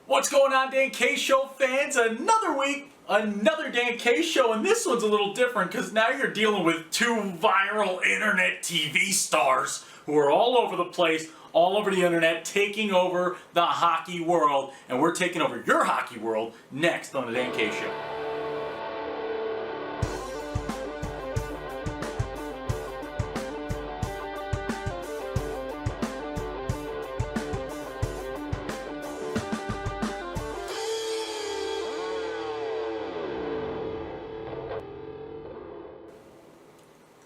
What's going on, Dan K Show fans? Another week, another Dan K Show, and this one's a little different because now you're dealing with two viral internet TV stars who are all over the place, all over the internet, taking over the hockey world, and we're taking over your hockey world next on the Dan K Show.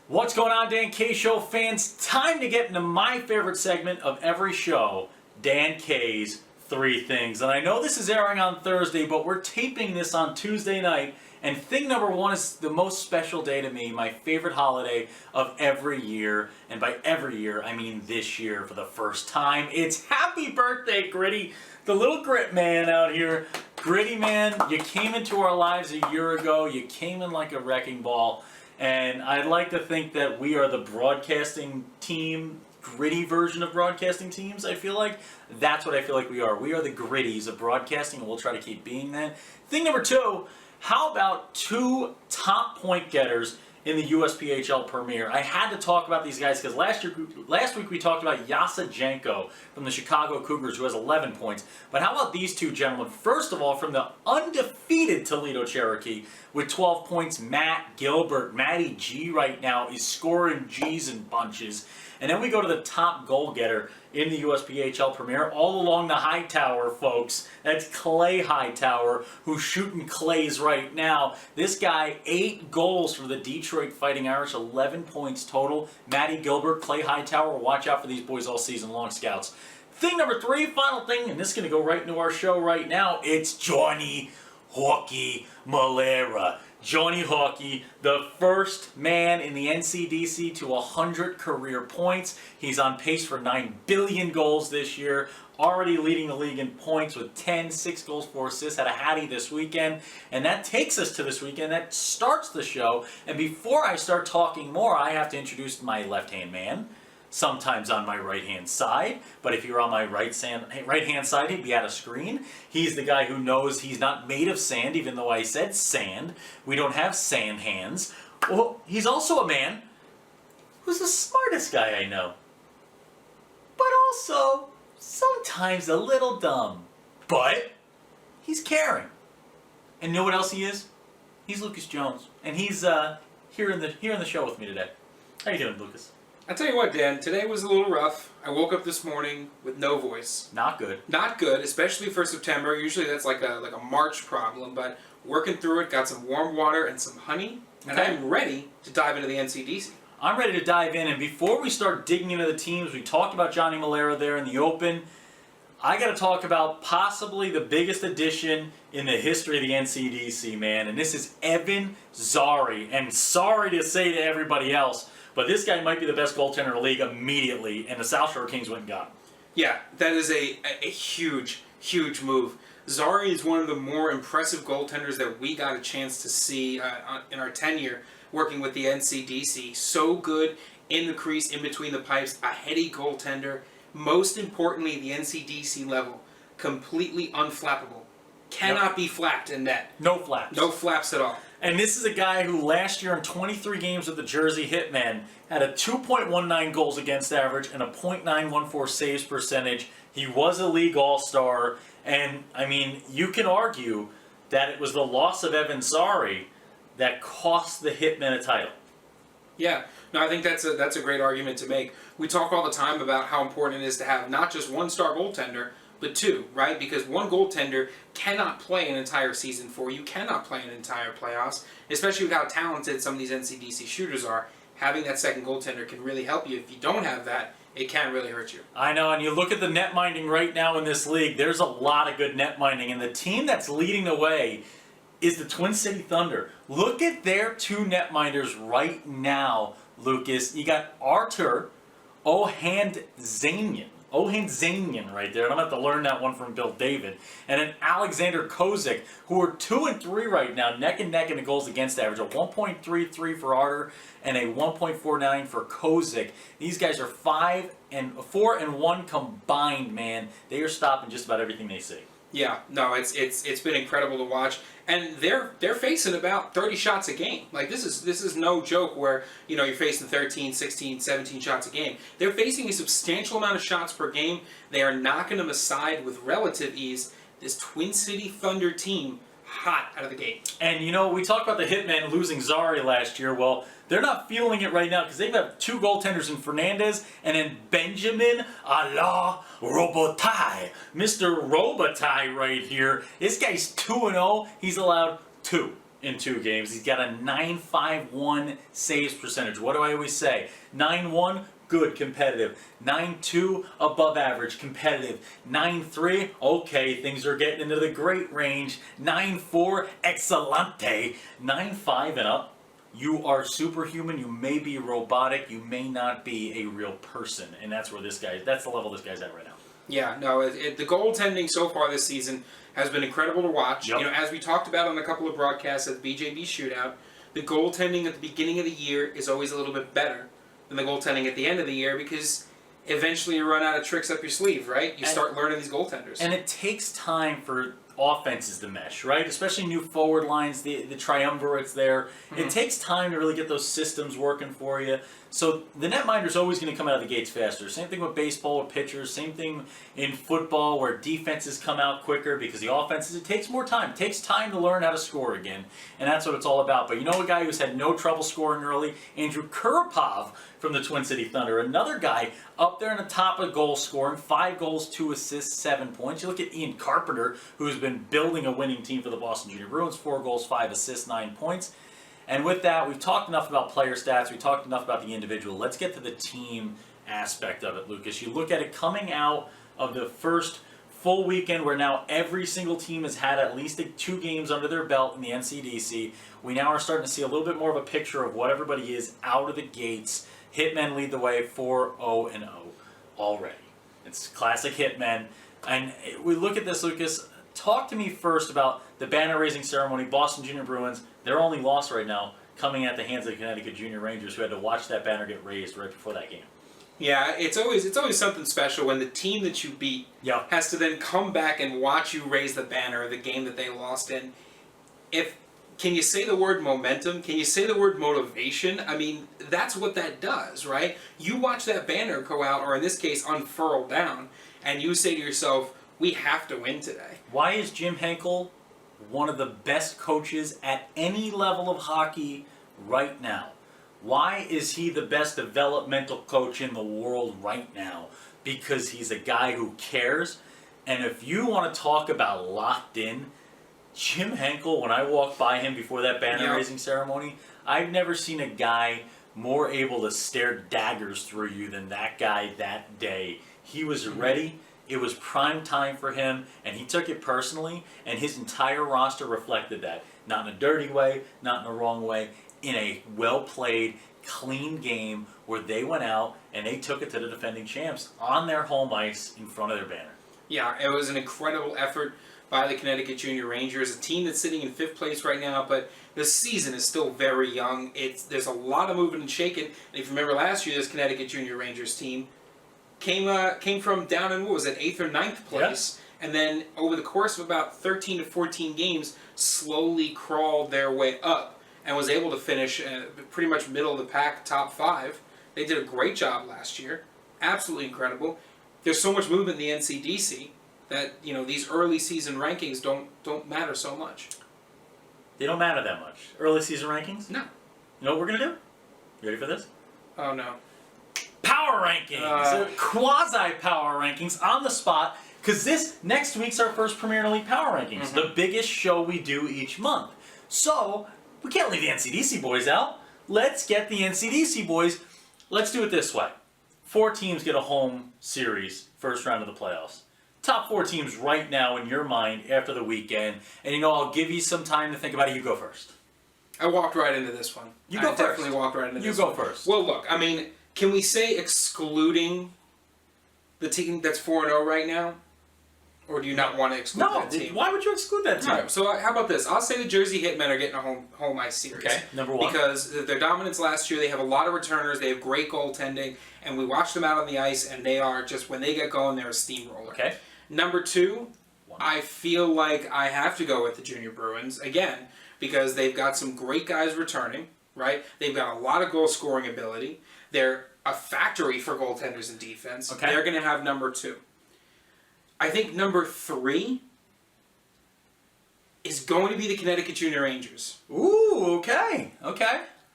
What's going on, Dan K Show fans? Time to get into my favorite segment of every show, Dan K's Three Things. And I know this is airing on Thursday, but we're taping this on Tuesday night. And thing number one is the most special day to me, my favorite holiday of every year. And by every year, I mean this year for the first time. It's happy birthday, Gritty. The little grit man out here. Gritty man, you came into our lives a year ago. You came in like a wrecking ball. And I'd like to think that we are the broadcasting team, gritty version of broadcasting teams, I feel like. That's what I feel like we are. We are the gritties of broadcasting, and we'll try to keep being that. Thing number two, how about two top point getters in the USPHL Premier? I had to talk about these guys because last week we talked about Yasa Janko from the Chicago Cougars, who has 11 points. But how about these two gentlemen? First of all, from the undefeated Toledo Cherokee with 12 points, Matt Gilbert. Matty G right now is scoring G's in bunches. And then we go to the top goal getter in the USPHL Premier, all along the high tower, folks. That's Clay Hightower, who's shooting clays right now. This guy, 8 goals for the Detroit Fighting Irish, 11 points total. Matty Gilbert, Clay Hightower, watch out for these boys all season long, scouts. Thing number three, final thing, and this is going to go right into our show right now, it's Johnny Hockey Malera. Johnny Hockey, the first man in the NCDC to 100 career points. He's on pace for 9 billion goals this year, already leading the league in points with 10, 6 goals, 4 assists, had a hattie this weekend. And that takes us to this weekend. That starts the show. And before I start talking more, I have to introduce my left-hand man. Sometimes on my right-hand side, but if you're on my right-hand side, he'd be out of screen. He's the guy who knows he's not made of sand, even though I said sand. We don't have sand hands. Well, he's also a man who's the smartest guy I know, but also sometimes a little dumb. But he's caring. And you know what else he is? He's Lucas Jones, and he's here in the show with me today. How you doing, Lucas? I'll tell you what, Dan, today was a little rough. I woke up this morning with no voice. Not good. Not good, especially for September. Usually that's like a March problem, but working through it, got some warm water and some honey, and Okay. I'm ready to dive into the NCDC. I'm ready to dive in, and before we start digging into the teams, we talked about Johnny Malera there in the open. I got to talk about possibly the biggest addition in the history of the NCDC, man, and this is Evan Zari. And sorry to say to everybody else, but this guy might be the best goaltender in the league immediately, and the South Shore Kings went and got him. Yeah, that is a huge, huge move. Zari is one of the more impressive goaltenders that we got a chance to see in our tenure working with the NCDC. So good in the crease, in between the pipes, a heady goaltender. Most importantly, the NCDC level, completely unflappable. Cannot be flapped in net. No flaps. No flaps at all. And this is a guy who last year in 23 games with the Jersey Hitmen had a 2.19 goals against average and a .914 saves percentage. He was a league all-star. And, I mean, you can argue that it was the loss of Evan Zari that cost the Hitmen a title. Yeah, no, I think that's a great argument to make. We talk all the time about how important it is to have not just one star goaltender, but two, right? Because one goaltender cannot play an entire season for you, cannot play an entire playoffs, especially with how talented some of these NCDC shooters are. Having that second goaltender can really help you. If you don't have that, it can really hurt you. I know, and you look at the net minding right now in this league, there's a lot of good net minding, and the team that's leading the way is the Twin City Thunder. Look at their two netminders right now, Lucas. You got Artur Ohandzanian right there. And I'm going to have to learn that one from Bill David. And then Alexander Kozik, who are 2 and 3 right now, neck and neck in the goals against average. A 1.33 for Artur and a 1.49 for Kozik. These guys are 4 and 1 combined, man. They are stopping just about everything they see. Yeah, no, it's been incredible to watch, and they're facing about 30 shots a game. Like this is no joke where you're facing 13, 16, 17 shots a game. They're facing a substantial amount of shots per game. They are knocking them aside with relative ease. This Twin City Thunder team hot out of the gate. And we talked about the Hitmen losing Zari last year. Well, they're not feeling it right now because they've got 2 goaltenders in Fernandez and then Benjamin la Robitaille. Mr. Robitaille right here. This guy's 2-0. He's allowed 2 in 2 games. He's got a .951 saves percentage. What do I always say? 9-1, good, competitive. 9-2, above average, competitive. 9-3, okay, things are getting into the great range. 9-4, excelente. 9-5 and up, you are superhuman, you may be robotic, you may not be a real person. And that's the level this guy's at right now. Yeah, no, the goaltending so far this season has been incredible to watch. Yep. As we talked about on a couple of broadcasts at the BJB Shootout, the goaltending at the beginning of the year is always a little bit better than the goaltending at the end of the year because eventually you run out of tricks up your sleeve, right? You start learning these goaltenders. And it takes time for offenses to mesh, right? Especially new forward lines, the triumvirates there. Mm-hmm. It takes time to really get those systems working for you. So the netminder's always going to come out of the gates faster. Same thing with baseball or pitchers. Same thing in football where defenses come out quicker because the offenses, it takes more time. It takes time to learn how to score again. And that's what it's all about. But a guy who's had no trouble scoring early? Andrew Kurapov from the Twin City Thunder. Another guy up there in the top of goal scoring. 5 goals, 2 assists, 7 points. You look at Ian Carpenter, who's been building a winning team for the Boston Junior Bruins. 4 goals, 5 assists, 9 points. And with that, we've talked enough about player stats. We talked enough about the individual. Let's get to the team aspect of it, Lucas. You look at it coming out of the first full weekend where now every single team has had at least 2 games under their belt in the NCDC. We now are starting to see a little bit more of a picture of what everybody is out of the gates. Hitmen lead the way 4-0-0 already. It's classic Hitmen. And we look at this, Lucas. Talk to me first about the banner raising ceremony. Boston Junior Bruins, their only loss right now coming at the hands of the Connecticut Junior Rangers, who had to watch that banner get raised right before that game. Yeah, it's always something special when the team that you beat has to then come back and watch you raise the banner of the game that they lost in. Can you say the word momentum? Can you say the word motivation? I mean, that's what that does, right? You watch that banner go out, or in this case, unfurl down, and you say to yourself, we have to win today. Why is Jim Henkel one of the best coaches at any level of hockey right now? Why is he the best developmental coach in the world right now? Because he's a guy who cares. And if you want to talk about locked in, Jim Henkel, when I walked by him before that banner raising ceremony, I've never seen a guy more able to stare daggers through you than that guy that day. He was ready. It was prime time for him, and he took it personally, and his entire roster reflected that. Not in a dirty way, not in a wrong way, in a well-played, clean game where they went out and they took it to the defending champs on their home ice in front of their banner. Yeah, it was an incredible effort by the Connecticut Junior Rangers, a team that's sitting in 5th place right now, but the season is still very young. There's a lot of moving and shaking, and if you remember last year, this Connecticut Junior Rangers team came from down in, 8th or 9th place, and then over the course of about 13 to 14 games, slowly crawled their way up and was able to finish pretty much middle of the pack, top 5. They did a great job last year, absolutely incredible. There's so much movement in the NCDC that these early season rankings don't matter so much. They don't matter that much. Early season rankings? No. You know what we're gonna do? You ready for this? Oh no. Power rankings, quasi power rankings on the spot, because this next week's our first Premier Elite Power Rankings, the biggest show we do each month. So we can't leave the NCDC boys out. Let's get the NCDC boys. Let's do it this way: 4 teams get a home series, first round of the playoffs. Top 4 teams right now in your mind after the weekend, and I'll give you some time to think about it. You go first. I walked right into this one. You go first. I definitely walked right into this one. You go first. Well, look, I mean, can we say excluding the team that's 4-0 right now? Or do you not want to exclude that team? Why would you exclude that team? All right, so how about this? I'll say the Jersey Hitmen are getting a home ice series. Okay, number 1. Because their dominance last year, they have a lot of returners, they have great goaltending, and we watch them out on the ice, and they are just, when they get going, they're a steamroller. Okay. Number 2, one. I feel like I have to go with the Junior Bruins again because they've got some great guys returning, right? They've got a lot of goal scoring ability. They're a factory for goaltenders and defense. Okay. They're going to have number 2. I think number 3 is going to be the Connecticut Junior Rangers. Ooh, okay.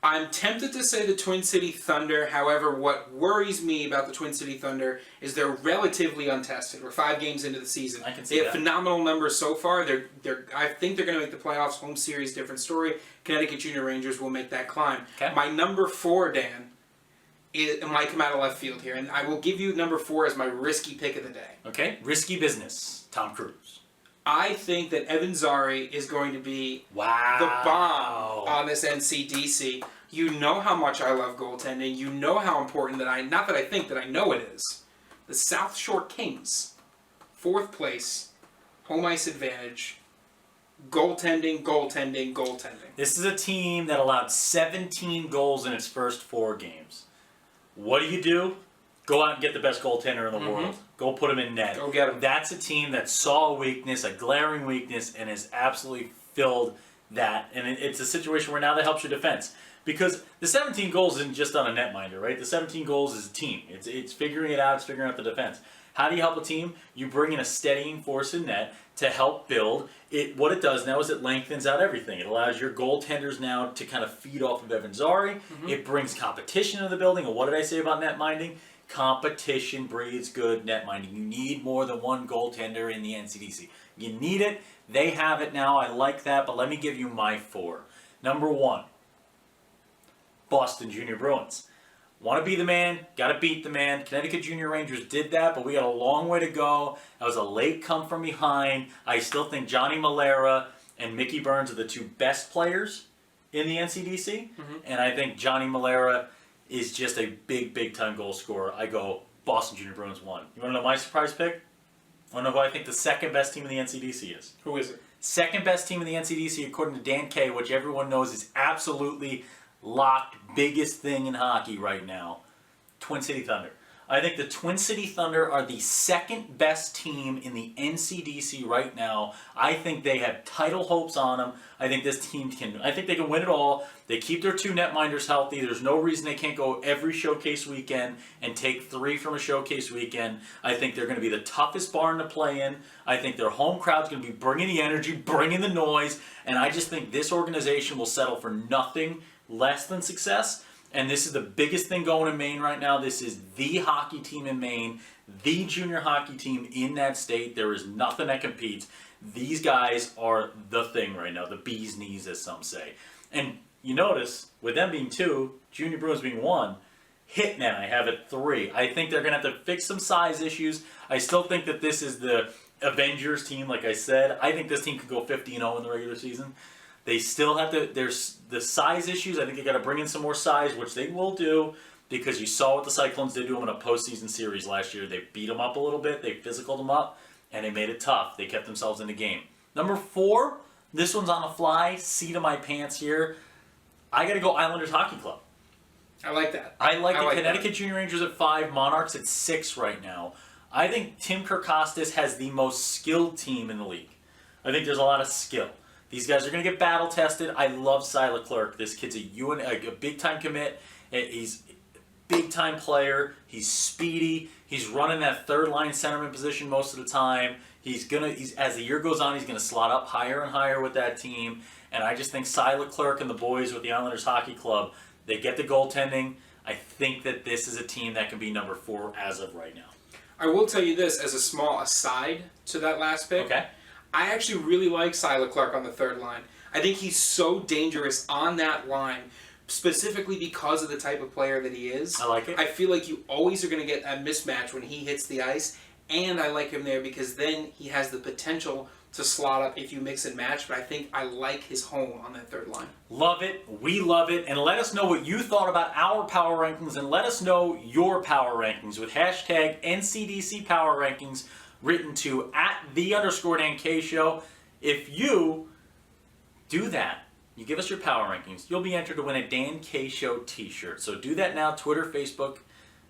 I'm tempted to say the Twin City Thunder. However, what worries me about the Twin City Thunder is they're relatively untested. We're 5 games into the season. I can see they that. have phenomenal numbers so far. I think they're going to make the playoffs. Home series, different story. Connecticut Junior Rangers will make that climb. Okay. My number 4, Dan, it might come out of left field here, and I will give you number 4 as my risky pick of the day. Okay. Risky business. Tom Cruise. I think that Evan Zari is going to be Wow. the bomb on this NCDC. You know how much I love goaltending. You know how important not that I think, that I know it is. The South Shore Kings, 4th place, home ice advantage, goaltending. This is a team that allowed 17 goals in its first 4 games. What do? Go out and get the best goaltender in the world. Go put him in net. Go get him. That's a team that saw a weakness, a glaring weakness, and has absolutely filled that. And it's a situation where now that helps your defense. Because the 17 goals isn't just on a netminder, right? The 17 goals is a team. It's figuring it out. It's figuring out the defense. How do you help a team? You bring in a steadying force in net to help build. What it does now is it lengthens out everything. It allows your goaltenders now to kind of feed off of Evan Zari. It brings competition into the building. And what did I say about netminding? Competition breeds good netminding. You need more than one goaltender in the NCDC. You need it. They have it now. I like that. But let me give you my 4. Number 1, Boston Junior Bruins. Want to be the man, got to beat the man. Connecticut Junior Rangers did that, but we got a long way to go. That was a late come from behind. I still think Johnny Malera and Mickey Burns are the 2 best players in the NCDC. And I think Johnny Malera is just a big time goal scorer. I go Boston Junior Bruins 1. You want to know my surprise pick? Want to know who I think the 2nd best team in the NCDC is? Who is it? 2nd best team in the NCDC, according to Dan K, which everyone knows is absolutely locked, biggest thing in hockey right now. Twin City Thunder. I think the Twin City Thunder are the 2nd best team in the NCDC right now. I think they have title hopes on them. I think this team I think they can win it all. They keep their 2 netminders healthy. There's no reason they can't go every showcase weekend and take 3 from a showcase weekend. I think they're going to be the toughest barn to play in. I think their home crowd's going to be bringing the energy, bringing the noise, and I just think this organization will settle for nothing less than success. And this is the biggest thing going in Maine right now. This is the hockey team in Maine, the junior hockey team in that state. There is nothing that competes. These guys are the thing right now, the bee's knees, as some say. And you notice, with them being 2, Junior Bruins being 1, Hitman I have at 3. I think they're going to have to fix some size issues. I still think that this is the Avengers team, like I said. I think this team could go 50-0 in the regular season. They still have to, there's the size issues. I think they got to bring in some more size, which they will do, because you saw what the Cyclones did to them in a postseason series last year. They beat them up a little bit, they physicaled them up, and they made it tough. They kept themselves in the game. Number 4, this one's on the fly, seat of my pants here. I got to go Islanders Hockey Club. I like that. I like the Connecticut Junior Rangers at 5, Monarchs at 6 right now. I think Tim Kirkostas has the most skilled team in the league. I think there's a lot of skill. These guys are going to get battle tested. I love Cy Leclerc. This kid's a big-time commit. He's a big-time player. He's speedy. He's running that third-line centerman position most of the time. As the year goes on, he's going to slot up higher and higher with that team. And I just think Cy Leclerc and the boys with the Islanders Hockey Club, they get the goaltending. I think that this is a team that can be number 4 as of right now. I will tell you this as a small aside to that last pick. Okay. I actually really like Cy Leclerc on the third line. I think he's so dangerous on that line, specifically because of the type of player that he is. I like it. I feel like you always are going to get a mismatch when he hits the ice, and I like him there because then he has the potential to slot up if you mix and match, but I think I like his home on that third line. Love it. We love it. And let us know what you thought about our power rankings, and let us know your power rankings with hashtag NCDC Power Rankings written to @the_Dan Show. If you do that, you give us your power rankings, you'll be entered to win a Dan K Show t-shirt. So do that now, Twitter, Facebook.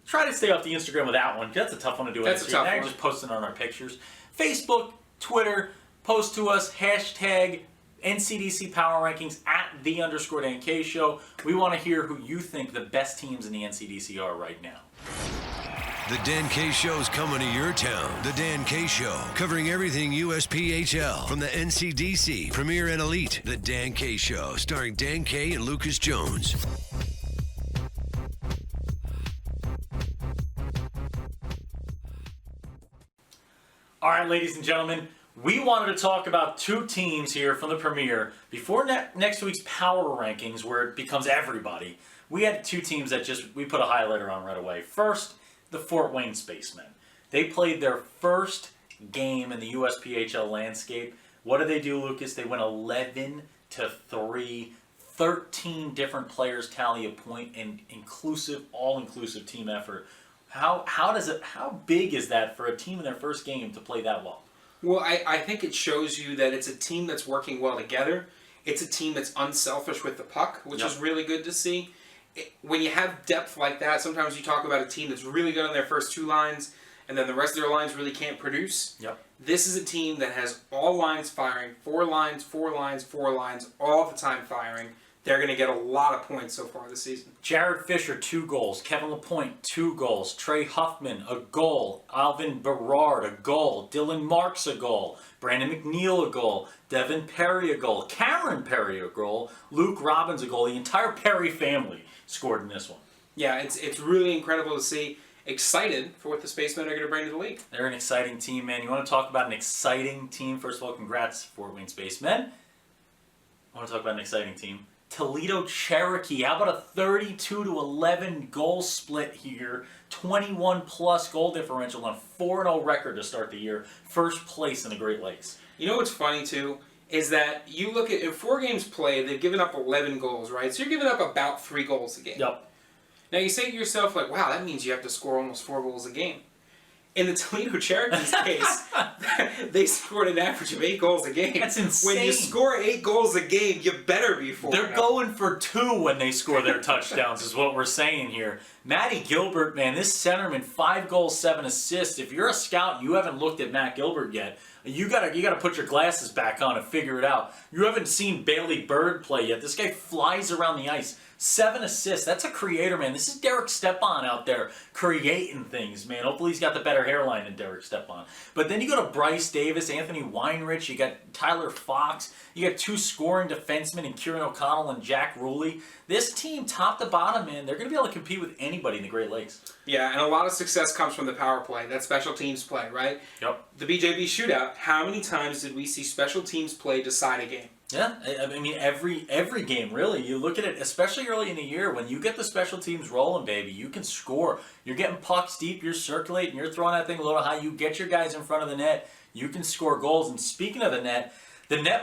Try to stay off the Instagram with that one, 'cause that's a tough one to do. That's a tough one. one. Just posting on our pictures. Facebook, Twitter, post to us, hashtag NCDC Power Rankings at @the_DanK Show. We want to hear who you think the best teams in the NCDC are right now. The Dan K Show's coming to your town. The Dan K Show, covering everything USPHL from the NCDC, Premier and Elite. The Dan K Show, starring Dan K and Lucas Jones. All right, ladies and gentlemen, we wanted to talk about two teams here from the Premier before next week's Power Rankings, where it becomes everybody. We had two teams that we put a highlighter on right away. First, the Fort Wayne Spacemen. They played their first game in the USPHL landscape. What did they do, Lucas? They went 11-3. 13 different players tally a point in all-inclusive team effort. How big is that for a team in their first game to play that well? Well, I think it shows you that it's a team that's working well together. It's a team that's unselfish with the puck, which is really good to see. When you have depth like that, sometimes you talk about a team that's really good on their first two lines, and then the rest of their lines really can't produce. Yep. This is a team that has all lines firing, four lines, all the time firing. They're going to get a lot of points so far this season. Jared Fisher, 2 goals. Kevin Lapointe, 2 goals. Trey Huffman, a goal. Alvin Berard, a goal. Dylan Marks, a goal. Brandon McNeil, a goal. Devin Perry, a goal. Cameron Perry, a goal. Luke Robbins, a goal. The entire Perry family scored in this one. Yeah, it's really incredible to see. Excited for what the Spacemen are going to bring to the league. They're an exciting team, man. You want to talk about an exciting team? First of all, congrats, Fort Wayne Spacemen. I want to talk about an exciting team. Toledo Cherokee. How about a 32-11 goal split here? 21-plus goal differential on a 4-0 record to start the year. First place in the Great Lakes. You know what's funny, too, is that you look at, in 4 games played, they've given up 11 goals, right? So you're giving up about 3 goals a game. Yep. Now you say to yourself, like, wow, that means you have to score almost 4 goals a game. In the Toledo Cherokee's case, they scored an average of 8 goals a game. That's insane. When you score 8 goals a game, you better be 4. They're going for 2 when they score their touchdowns, is what we're saying here. Matty Gilbert, man, this centerman, 5 goals, 7 assists. If you're a scout and you haven't looked at Matt Gilbert yet, you gotta put your glasses back on and figure it out. You haven't seen Bailey Bird play yet. This guy flies around the ice. 7 assists. That's a creator, man. This is Derek Stepan out there creating things, man. Hopefully he's got the better hairline than Derek Stepan. But then you go to Bryce Davis, Anthony Weinrich, you got Tyler Fox, you got 2 scoring defensemen in Kieran O'Connell and Jack Ruley. This team, top to bottom, man, they're going to be able to compete with anybody in the Great Lakes. Yeah, and a lot of success comes from the power play, that special teams play, right? Yep. The BJB Shootout, how many times did we see special teams play decide a game? Yeah, I mean, every game, really. You look at it, especially early in the year, when you get the special teams rolling, baby, you can score. You're getting pucks deep, you're circulating, you're throwing that thing a little high, you get your guys in front of the net, you can score goals. And speaking of the net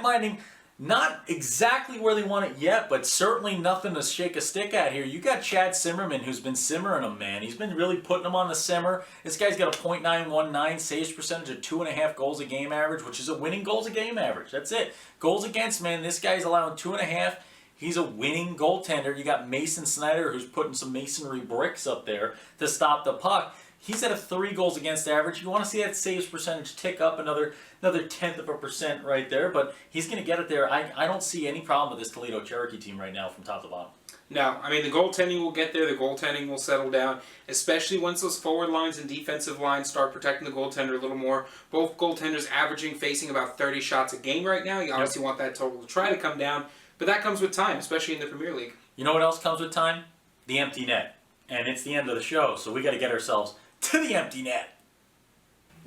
minding, not exactly where they want it yet, but certainly nothing to shake a stick at here. You got Chad Simmerman, who's been simmering them, man. He's been really putting them on the simmer. This guy's got a .919 saves percentage of 2.5 goals a game average, which is a winning goals a game average. That's it. Goals against, man, this guy's allowing 2.5. He's a winning goaltender. You got Mason Snyder, who's putting some masonry bricks up there to stop the puck. He's at a 3 goals against average. You want to see that saves percentage tick up another 0.1% right there, but he's going to get it there. I don't see any problem with this Toledo Cherokee team right now from top to bottom. No, I mean, the goaltending will get there. The goaltending will settle down, especially once those forward lines and defensive lines start protecting the goaltender a little more. Both goaltenders facing about 30 shots a game right now. You obviously want that total to try to come down, but that comes with time, especially in the Premier League. You know what else comes with time? The empty net. And it's the end of the show, so we got to get ourselves to the empty net.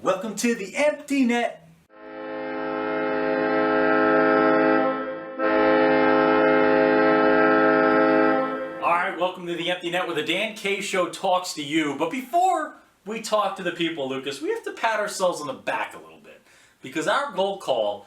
Welcome to the empty net. Welcome to the Empty Net, where the Dan K Show talks to you. But before we talk to the people, Lucas, we have to pat ourselves on the back a little bit. Because our goal call,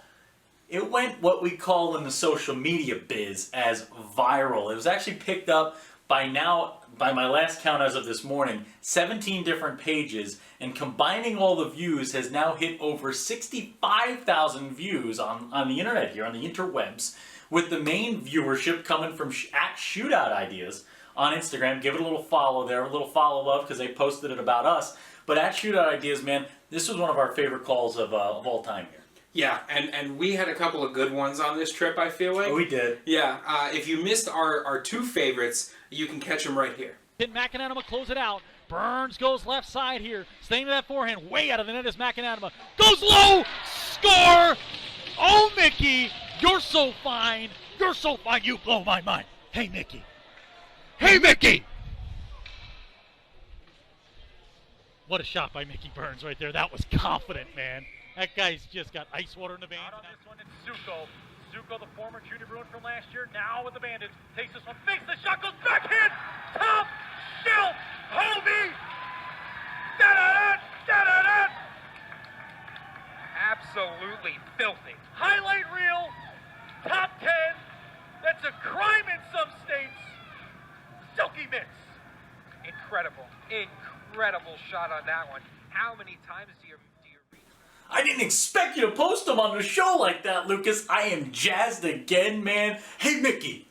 it went what we call in the social media biz as viral. It was actually picked up by my last count as of this morning, 17 different pages. And combining all the views has now hit over 65,000 views on the internet here, on the interwebs. With the main viewership coming from at Shootout Ideas on Instagram. Give it a little follow there, a little follow love, because they posted it about us. But at Shootout Ideas, man, this was one of our favorite calls of all time here. Yeah, and we had a couple of good ones on this trip, I feel like. Oh, we did. Yeah, if you missed our two favorites, you can catch them right here. McAnanama close it out. Burns goes left side here. Staying to that forehand. Way out of the net is McAnanama. Goes low. Score. Oh, Mickey. You're so fine. You're so fine. You blow my mind. Hey, Mickey. Hey, Mickey. What a shot by Mickey Burns right there. That was confident, man. That guy's just got ice water in the veins. Out on this one, it's Zuko. Zuko, the former junior Bruin from last year, now with the Bandits. Takes this one, fakes the shot, goes backhand, top shelf, Hobie! Da-da-da, da-da-da! Absolutely filthy. Highlight reel, top 10. That's a crime in some states. Silky mitts. Incredible, incredible shot on that one. How many times do you read? I didn't expect you to post them on the show like that, Lucas. I am jazzed again, man. Hey, Mickey.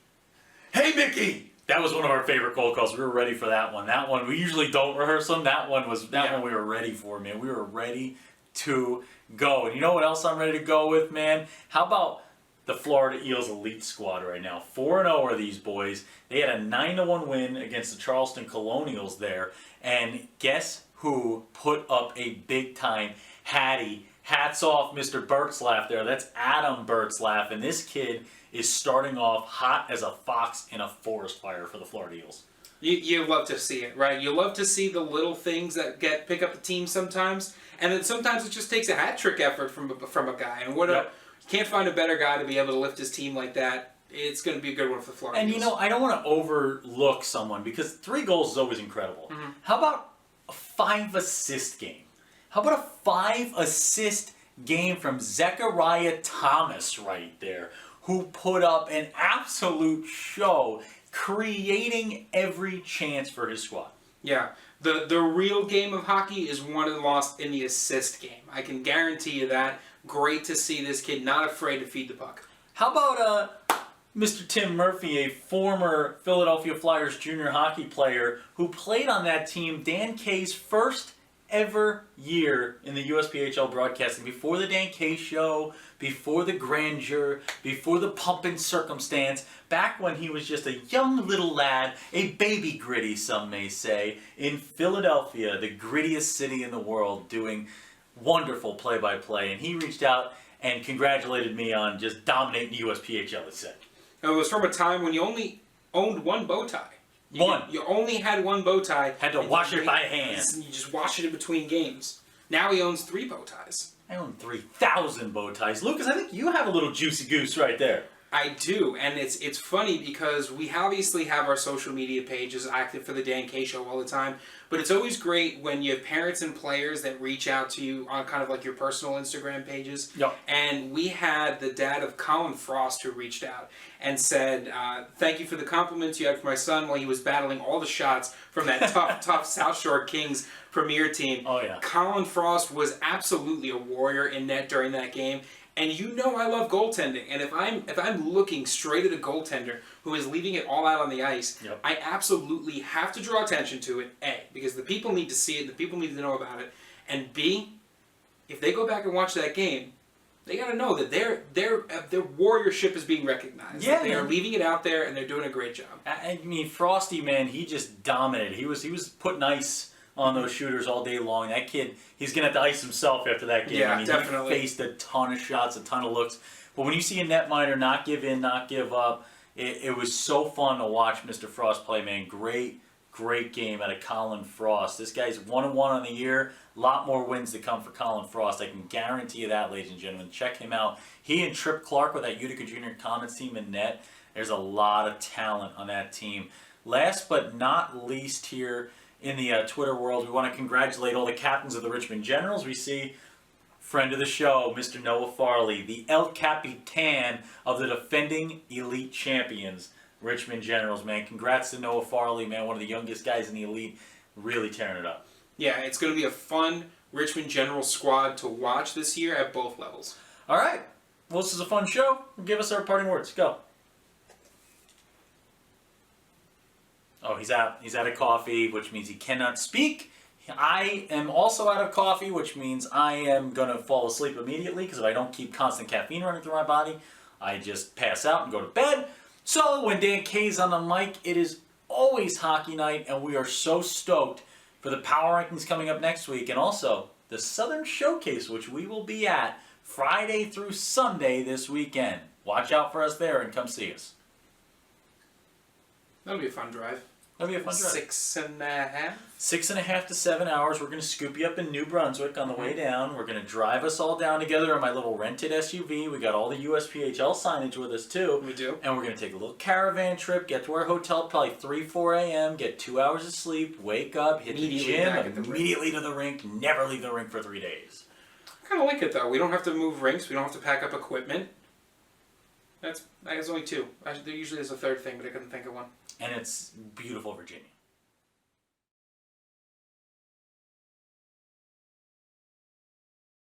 Hey, Mickey. That was one of our favorite goal calls. We were ready for that one. That one, we usually don't rehearse them. That one we were ready for, man. We were ready to go. And you know what else I'm ready to go with, man? How about the Florida Eels elite squad right now? 4-0 are these boys. They had a 9-1 win against the Charleston Colonials there. And guess who put up a big-time Hattie? Hats off, Mr. Bertzlaff there. That's Adam Bertzlaff. And this kid is starting off hot as a fox in a forest fire for the Florida Eels. You love to see it, right? You love to see the little things that pick up the team sometimes. And then sometimes it just takes a hat-trick effort from a guy. And you can't find a better guy to be able to lift his team like that. It's going to be a good one for the Florida Eels. And, you know, I don't want to overlook someone because 3 goals is always incredible. Mm-hmm. How about a 5-assist game? How about a 5-assist game from Zechariah Thomas right there, who put up an absolute show, creating every chance for his squad? Yeah. The real game of hockey is won and lost in the assist game. I can guarantee you that. Great to see this kid not afraid to feed the puck. How about Mr. Tim Murphy, a former Philadelphia Flyers junior hockey player who played on that team, Dan Kay's first ever year in the USPHL broadcasting, before the Dan K show, before the grandeur, before the pump and circumstance, back when he was just a young little lad, a baby gritty, some may say, in Philadelphia, the grittiest city in the world, doing wonderful play-by-play. And he reached out and congratulated me on just dominating the USPHL, it said. It was from a time when you only owned one bow tie. You only had one bow tie. Had to wash it by hand. You just wash it in between games. Now he owns 3 bow ties. I own 3,000 bow ties. Lucas, I think you have a little juicy goose right there. I do, and it's funny because we obviously have our social media pages active for the Dan K Show all the time, but it's always great when you have parents and players that reach out to you on kind of like your personal Instagram pages. Yep. And we had the dad of Colin Frost who reached out and said, thank you for the compliments you had for my son while he was battling all the shots from that tough South Shore Kings premier team. Oh, yeah. Colin Frost was absolutely a warrior in net during that game. And you know I love goaltending, and if I'm looking straight at a goaltender who is leaving it all out on the ice, yep, I absolutely have to draw attention to it. A, because the people need to see it, the people need to know about it, and B, if they go back and watch that game, they got to know that their warriorship is being recognized. Yeah, they are leaving it out there, and they're doing a great job. I mean, Frosty, man, he just dominated. He was putting ice on those shooters all day long. That kid, he's going to have to ice himself after that game. Yeah, I mean, definitely. He faced a ton of shots, a ton of looks. But when you see a netminder not give in, not give up, it was so fun to watch Mr. Frost play, man. Great game out of Colin Frost. This guy's 1-1 on the year. A lot more wins to come for Colin Frost. I can guarantee you that, ladies and gentlemen. Check him out. He and Trip Clark with that Utica Junior Comets team in net. There's a lot of talent on that team. Last but not least here in the Twitter world, we want to congratulate all the captains of the Richmond Generals. We see friend of the show, Mr. Noah Farley, the El Capitan of the defending elite champions, Richmond Generals, man. Congrats to Noah Farley, man, one of the youngest guys in the elite, really tearing it up. Yeah, it's going to be a fun Richmond Generals squad to watch this year at both levels. All right. Well, this is a fun show. Give us our parting words. Go. Oh, he's out of coffee, which means he cannot speak. I am also out of coffee, which means I am going to fall asleep immediately because if I don't keep constant caffeine running through my body, I just pass out and go to bed. So when Dan K's on the mic, it is always hockey night, and we are so stoked for the Power Rankings coming up next week, and also the Southern Showcase, which we will be at Friday through Sunday this weekend. Watch out for us there and come see us. That'll be a fun drive. That'll be a fun drive. 6.5. 6.5 to 7 hours. We're going to scoop you up in New Brunswick on the way down. We're going to drive us all down together in my little rented SUV. We got all the USPHL signage with us too. We do. And we're going to take a little caravan trip, get to our hotel probably 3, 4 a.m., get 2 hours of sleep, wake up, hit the Immediately gym, back at the immediately to the rink, never leave the rink for 3 days. I kind of like it though. We don't have to move rinks. We don't have to pack up equipment. There's only 2. There usually is a third thing, but I couldn't think of one. And it's beautiful Virginia.